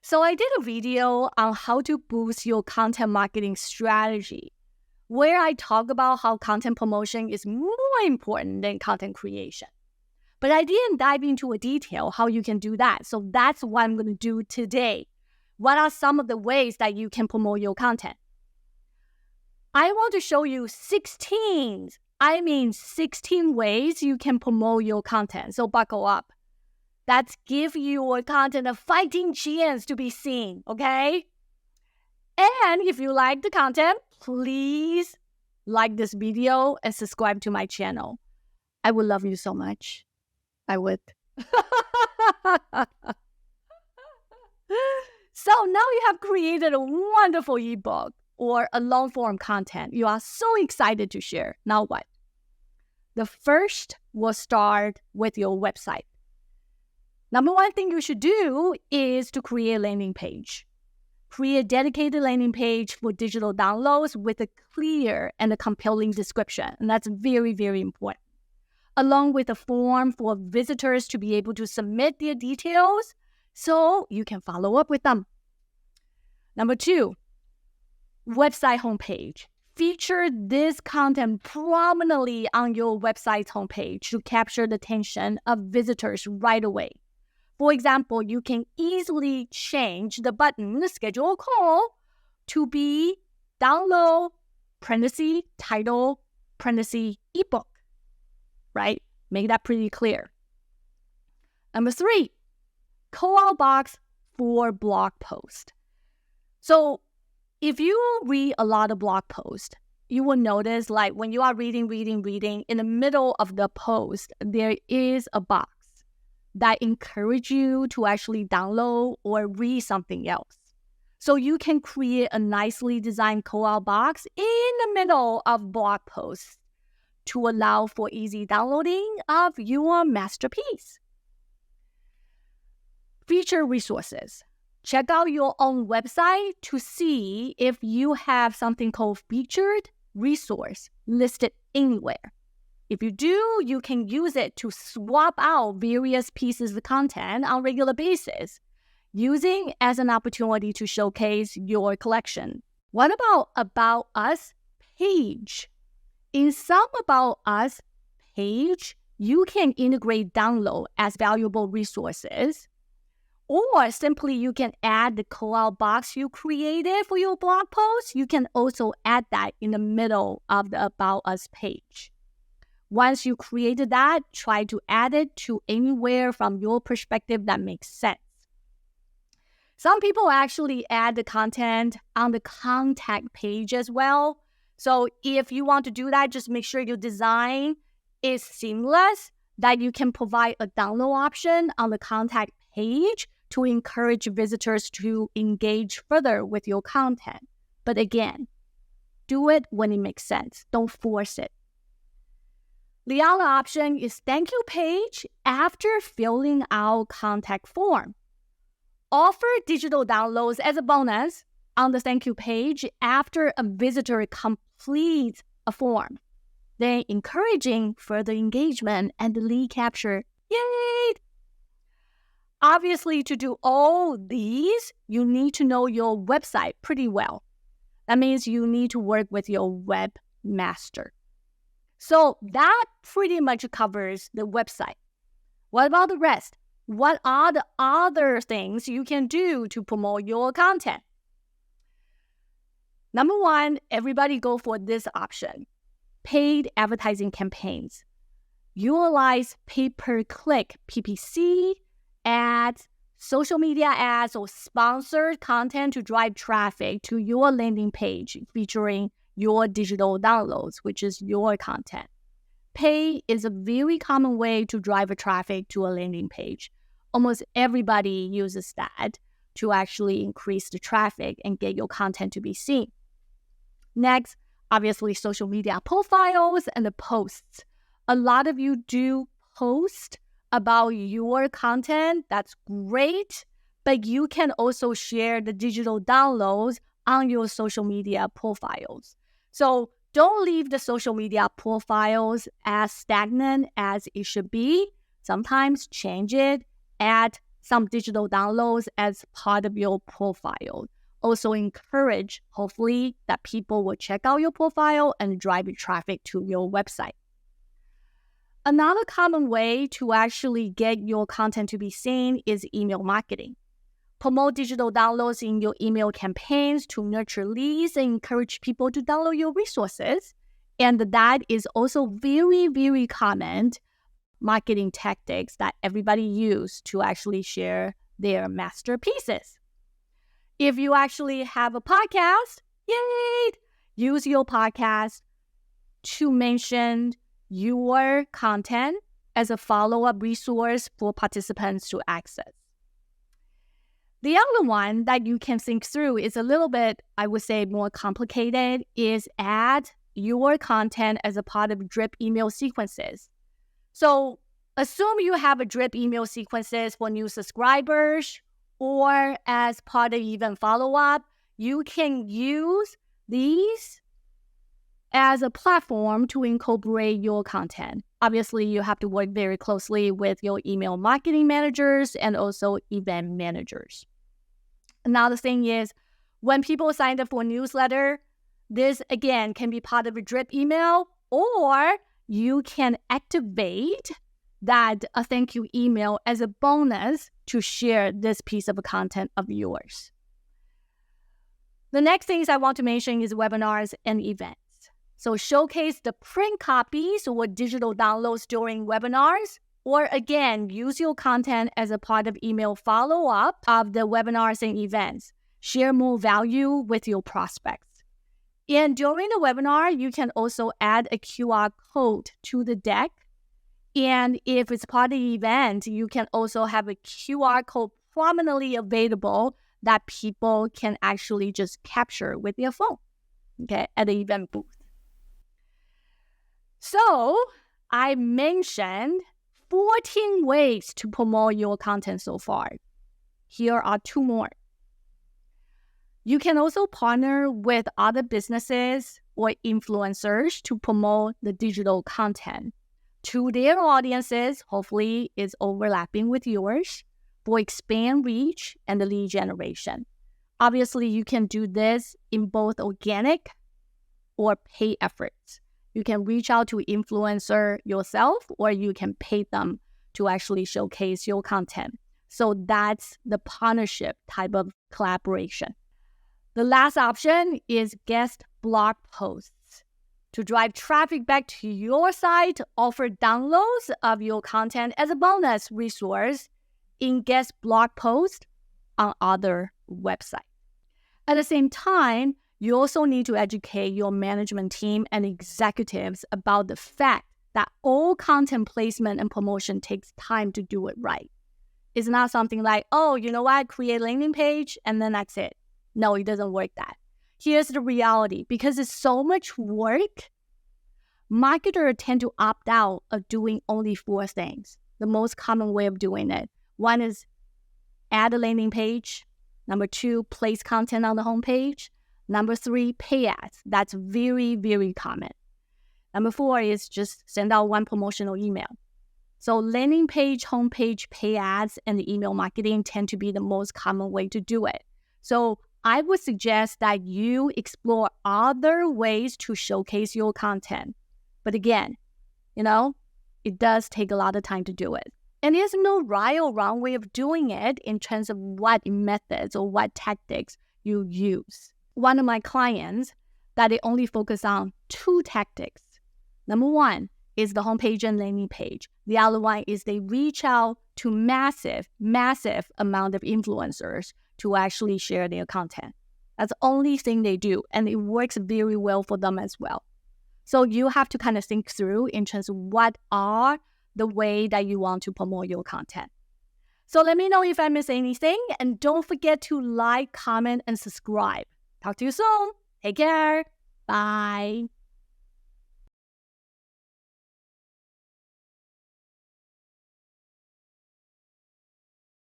So I did a video on how to boost your content marketing strategy, where I talk about how content promotion is more important than content creation. But I didn't dive into a detail how you can do that. So that's what I'm going to do today. What are some of the ways that you can promote your content? I want to show you 16 ways you can promote your content. So buckle up. That's give your content a fighting chance to be seen, okay? And if you like the content, please like this video and subscribe to my channel. I would love you so much. I would. So now you have created a wonderful ebook or a long-form content you are so excited to share. Now what? The first will start with your website. Number one thing you should do is to create a landing page. Create a dedicated landing page for digital downloads with a clear and a compelling description. And that's very, very important. Along with a form for visitors to be able to submit their details so you can follow up with them. Number two, website homepage. Feature this content prominently on your website's homepage to capture the attention of visitors right away. For example, you can easily change the button schedule a call to be download, parenthesis, title, parenthesis, ebook, right? Make that pretty clear. Number three, call box for blog post. So if you read a lot of blog posts, you will notice like when you are reading, in the middle of the post, there is a box that encourage you to actually download or read something else. So you can create a nicely designed call-out box in the middle of blog posts to allow for easy downloading of your masterpiece. Feature resources. Check out your own website to see if you have something called featured resource listed anywhere. If you do, you can use it to swap out various pieces of content on a regular basis, using as an opportunity to showcase your collection. What about Us page? In some About Us page, you can integrate download as valuable resources, or simply you can add the call-out box you created for your blog post. You can also add that in the middle of the About Us page. Once you created that, try to add it to anywhere from your perspective that makes sense. Some people actually add the content on the contact page as well. So if you want to do that, just make sure your design is seamless, that you can provide a download option on the contact page to encourage visitors to engage further with your content. But again, do it when it makes sense. Don't force it. The other option is thank you page after filling out contact form. Offer digital downloads as a bonus on the thank you page after a visitor completes a form, then encouraging further engagement and lead capture. Yay! Obviously, to do all these, you need to know your website pretty well. That means you need to work with your webmaster. So that pretty much covers the website. What about the rest? What are the other things you can do to promote your content? Number one, everybody go for this option. Paid advertising campaigns. Utilize pay-per-click PPC, ads, social media ads, or sponsored content to drive traffic to your landing page featuring your digital downloads, which is your content. Pay is a very common way to drive a traffic to a landing page. Almost everybody uses that to actually increase the traffic and get your content to be seen. Next, obviously, social media profiles and the posts. A lot of you do post about your content. That's great, but you can also share the digital downloads on your social media profiles. So don't leave the social media profiles as stagnant as it should be. Sometimes change it, add some digital downloads as part of your profile. Also encourage, hopefully, that people will check out your profile and drive traffic to your website. Another common way to actually get your content to be seen is email marketing. Promote digital downloads in your email campaigns to nurture leads and encourage people to download your resources. And that is also very, very common marketing tactics that everybody uses to actually share their masterpieces. If you actually have a podcast, yay! Use your podcast to mention your content as a follow-up resource for participants to access. The other one that you can think through is a little bit, I would say, more complicated, is add your content as a part of drip email sequences. So assume you have a drip email sequences for new subscribers, or as part of event follow-up, you can use these as a platform to incorporate your content. Obviously, you have to work very closely with your email marketing managers and also event managers. Another thing is, when people sign up for a newsletter, this, again, can be part of a drip email, or you can activate that a thank you email as a bonus to share this piece of content of yours. The next things I want to mention is webinars and events. So showcase the print copies or digital downloads during webinars, or again, use your content as a part of email follow-up of the webinars and events. Share more value with your prospects. And during the webinar, you can also add a QR code to the deck. And if it's part of the event, you can also have a QR code prominently available that people can actually just capture with their phone, okay, at the event booth. So I mentioned 14 ways to promote your content so far. Here are 2 more. You can also partner with other businesses or influencers to promote the digital content to their audiences, hopefully is overlapping with yours, for expand reach and the lead generation. Obviously, you can do this in both organic or pay efforts. You can reach out to influencer yourself, or you can pay them to actually showcase your content. So that's the partnership type of collaboration. The last option is guest blog posts. To drive traffic back to your site, offer downloads of your content as a bonus resource in guest blog posts on other websites. At the same time, you also need to educate your management team and executives about the fact that all content placement and promotion takes time to do it right. It's not something like, oh, you know what, create a landing page and then that's it. No, it doesn't work that. Here's the reality. Because it's so much work, marketers tend to opt out of doing only 4 things. The most common way of doing it. 1 is add a landing page. Number 2, place content on the homepage. Number 3, pay ads. That's very, very common. Number 4 is just send out 1 promotional email. So landing page, homepage, pay ads, and the email marketing tend to be the most common way to do it. So I would suggest that you explore other ways to showcase your content. But again, it does take a lot of time to do it. And there's no right or wrong way of doing it in terms of what methods or what tactics you use. One of my clients, that they only focus on 2 tactics. Number 1 is the homepage and landing page. The other one is they reach out to massive amount of influencers to actually share their content. That's the only thing they do, and it works very well for them as well. So you have to kind of think through in terms of what are the way that you want to promote your content. So let me know if I missed anything, and don't forget to like, comment, and subscribe. Talk to you soon. Take care. Bye.